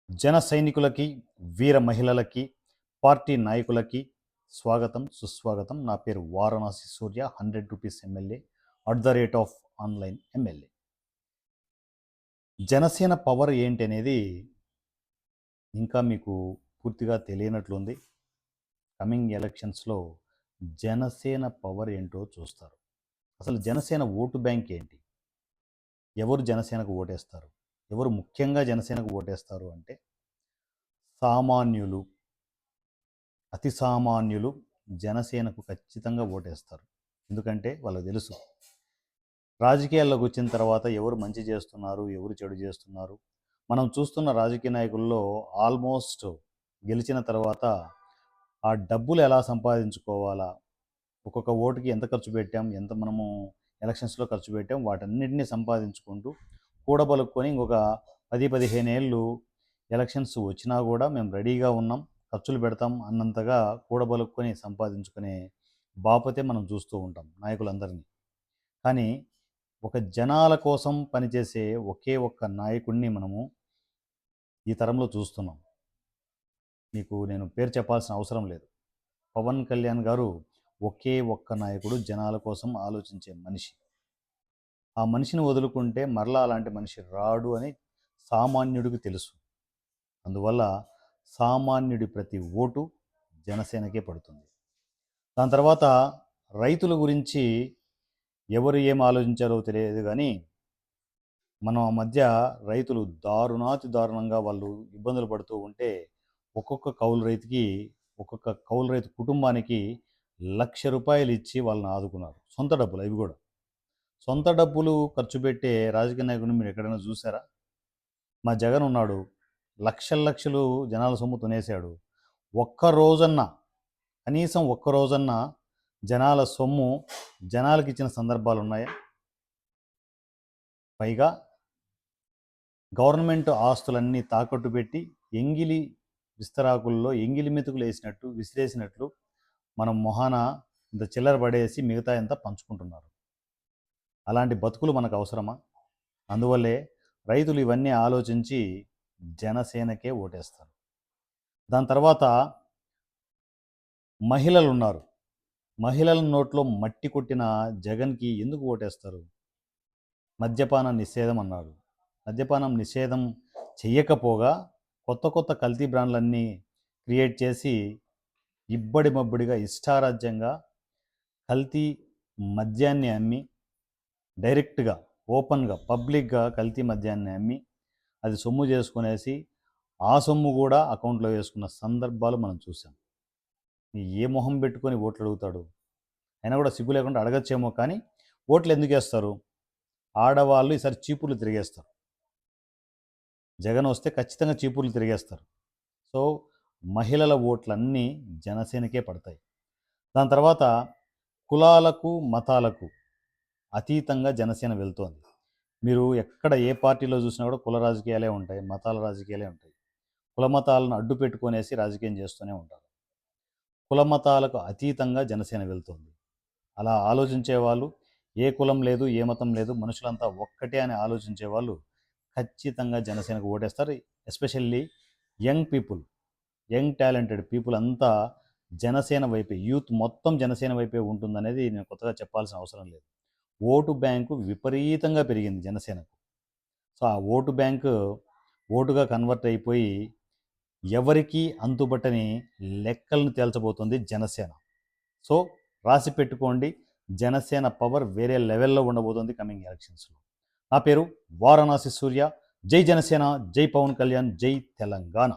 జన సైనికులకి, వీర మహిళలకి, పార్టీ నాయకులకి స్వాగతం, సుస్వాగతం. నా పేరు వారణాసి సూర్య, 100 rupees MLA, at the rate of online MLA. Janasena power ఏంటి అనేది ఇంకా మీకు పూర్తిగా తెలియనట్లుంది. కమింగ్ ఎలక్షన్స్లో జనసేన పవర్ ఏంటో చూస్తారు. అసలు జనసేన ఓటు బ్యాంక్ ఏంటి? ఎవరు జనసేనకు ఓటేస్తారు? ఎవరు ముఖ్యంగా జనసేనకు ఓటేస్తారు అంటే సామాన్యులు, అతి సామాన్యులు జనసేనకు ఖచ్చితంగా ఓటేస్తారు. ఎందుకంటే వాళ్ళకు తెలుసు రాజకీయాల్లోకి వచ్చిన తర్వాత ఎవరు మంచి చేస్తున్నారు, ఎవరు చెడు చేస్తున్నారు. మనం చూస్తున్న రాజకీయ నాయకుల్లో ఆల్మోస్ట్ గెలిచిన తర్వాత ఆ డబ్బులు ఎలా సంపాదించుకోవాలా, ఒక్కొక్క ఓటుకి ఎంత ఖర్చు పెట్టాం, ఎంత మనము ఎలక్షన్స్లో ఖర్చు పెట్టాం, వాటన్నిటిని సంపాదించుకుంటూ కూడబలుక్కొని ఇంకొక 10-15 ఏళ్ళు ఎలక్షన్స్ వచ్చినా కూడా మేము రెడీగా ఉన్నాం, ఖర్చులు పెడతాం అన్నంతగా కూడబలుక్కొని సంపాదించుకునే బాపతే మనం చూస్తూ ఉంటాం నాయకులందరినీ. కానీ ఒక జనాల కోసం పనిచేసే ఒకే ఒక్క నాయకుడిని మనము ఈ తరంలో చూస్తున్నాం. మీకు నేను పేరు చెప్పాల్సిన అవసరం లేదు. పవన్ కళ్యాణ్ గారు ఒకే ఒక్క నాయకుడు, జనాల కోసం ఆలోచించే మనిషి. ఆ మనిషిని వదులుకుంటే మరలా అలాంటి మనిషి రాడు అని సామాన్యుడికి తెలుసు. అందువల్ల సామాన్యుడి ప్రతి ఓటు జనసేనకే పడుతుంది. దాని తర్వాత రైతుల గురించి ఎవరు ఏం ఆలోచించారో తెలియదు కానీ మనం ఆ మధ్య రైతులు దారుణాతి దారుణంగా వాళ్ళు ఇబ్బందులు పడుతూ ఉంటే ఒక్కొక్క కౌలు రైతు కుటుంబానికి ₹1,00,000 ఇచ్చి వాళ్ళని ఆదుకున్నారు. సొంత డబ్బులు అవి కూడా. సొంత డబ్బులు ఖర్చు పెట్టే రాజకీయ నాయకుడిని మీరు ఎక్కడైనా చూసారా? మా జగన్ ఉన్నాడు, లక్షల లక్షలు జనాల సొమ్ము తినేశాడు. కనీసం ఒక్క రోజన్నా జనాల సొమ్ము జనాలకి ఇచ్చిన సందర్భాలు ఉన్నాయా? పైగా గవర్నమెంట్ ఆస్తులన్నీ తాకట్టు పెట్టి ఎంగిలి విస్తరాకుల్లో ఎంగిలి మెతుకులు విసిరేసినట్లు మనం మొహాన ఇంత చిల్లర పడేసి మిగతా ఎంత పంచుకుంటున్నారు. అలాంటి బతుకులు మనకు అవసరమా? అందువల్లే రైతులు ఇవన్నీ ఆలోచించి జనసేనకే ఓటేస్తారు. దాని తర్వాత మహిళలు ఉన్నారు. మహిళల నోట్లో మట్టి కొట్టిన జగన్కి ఎందుకు ఓటేస్తారు? మద్యపాన నిషేధం అన్నాడు. మద్యపానం నిషేధం చెయ్యకపోగా కొత్త కొత్త కల్తీ బ్రాండ్లన్నీ క్రియేట్ చేసి ఇబ్బడి మబ్బడిగా ఇష్టారాజ్యంగా కల్తీ మద్యాన్ని అమ్మి, డైరెక్ట్గా ఓపెన్గా పబ్లిక్గా కల్తీ మద్యాన్ని అమ్మి అది సొమ్ము చేసుకునేసి ఆ సొమ్ము కూడా అకౌంట్లో వేసుకున్న సందర్భాలు మనం చూసాం. ఏ మొహం పెట్టుకొని ఓట్లు అడుగుతాడు? అయినా కూడా సిగ్గు లేకుండా అడగచ్చేమో, కానీ ఓట్లు ఎందుకు వేస్తారు? ఆడవాళ్ళు ఈసారి చీపుర్లు తిరిగేస్తారు. జగన్ వస్తే ఖచ్చితంగా చీపుర్లు తిరిగేస్తారు. సో మహిళల ఓట్లన్నీ జనసేనకే పడతాయి. దాని తర్వాత కులాలకు మతాలకు అతీతంగా జనసేన వెళ్తోంది. మీరు ఎక్కడ ఏ పార్టీలో చూసినా కూడా కుల రాజకీయాలే ఉంటాయి, మతాల రాజకీయాలే ఉంటాయి. కుల మతాలను అడ్డు పెట్టుకునేసి రాజకీయం చేస్తూనే ఉంటారు. కుల మతాలకు అతీతంగా జనసేన వెళ్తోంది. అలా ఆలోచించే వాళ్ళు, ఏ కులం లేదు, ఏ మతం లేదు, మనుషులంతా ఒక్కటే అని ఆలోచించే వాళ్ళు ఖచ్చితంగా జనసేనకు ఓటేస్తారు. Especially young people, young talented people అంతా జనసేన వైపే, యూత్ మొత్తం జనసేన వైపే ఉంటుందనేది నేను కొత్తగా చెప్పాల్సిన అవసరం లేదు. ఓటు బ్యాంకు విపరీతంగా పెరిగింది జనసేనకు. సో ఆ ఓటు బ్యాంకు ఓటుగా కన్వర్ట్ అయిపోయి ఎవరికి అంతుబట్టని లెక్కలను తేల్చబోతుంది జనసేన. సో రాసి పెట్టుకోండి, జనసేన పవర్ వేరే లెవెల్లో ఉండబోతుంది కమింగ్ ఎలక్షన్స్లో. నా పేరు వారణాసి సూర్య. జై జనసేన, జై పవన్ కళ్యాణ్, జై తెలంగాణ.